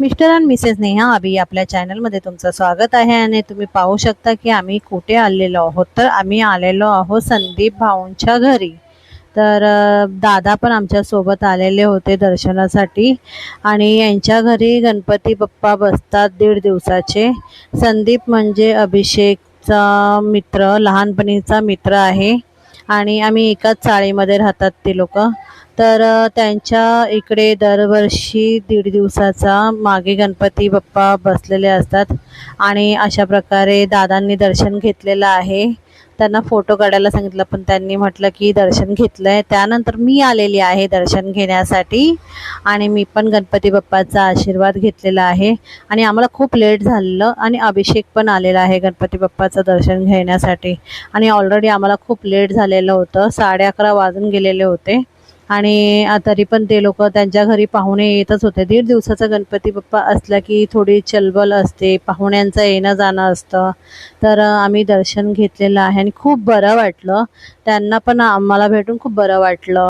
Mister आणि Mrs Neha अभि आपल्या चॅनलमध्ये तुमचं स्वागत आहे। आणि तुम्ही पाहू शकता की आम्ही कुठे आलेलो आहोत, तर आम्ही आलेलो आहोत संदीप भाऊंच्या घरी। तर दादा पण आमच्या सोबत आलेले होते दर्शनासाठी। आणि यांच्या घरी गणपती बाप्पा बसतात 1.5 दिवसाचे। संदीप म्हणजे अभिषेकचा मित्र, लहानपणीचा मित्र आहे आणि आम्ही एकाच चाळीमध्ये राहतात ते लोक। तर त्यांच्या इकडे दरवर्षी 1.5 दिवसाचा मागे गणपती बाप्पा बसलेले असतात आणि अशा प्रकारे दादांनी दर्शन घेतलेलं आहे। त्यांना फोटो काढायला सांगितलं पण त्यांनी म्हटलं की दर्शन घेतलंय। त्यानंतर मी आलेली आहे दर्शन घेण्यासाठी आणि मी पण गणपती बाप्पाचा आशीर्वाद घेतलेला आहे। आणि आम्हाला खूप लेट झालेलं आणि अभिषेक पण आलेला आहे गणपती बाप्पाचं दर्शन घेण्यासाठी। आणि ऑलरेडी आम्हाला खूप लेट झालेलं होतं, 11:30 वाजून गेलेले होते। आणि तरी पण ते लोक त्यांच्या घरी पाहुणे येतच होते। 1.5 दिवसाचा गणपती बाप्पा असला की थोडी चलबल असते, पाहुण्यांचं येणं जाणं असतं। तर आम्ही दर्शन घेतलेलं आहे आणि खूप बरं वाटलं, त्यांना पण आम्हाला भेटून खूप बरं वाटलं।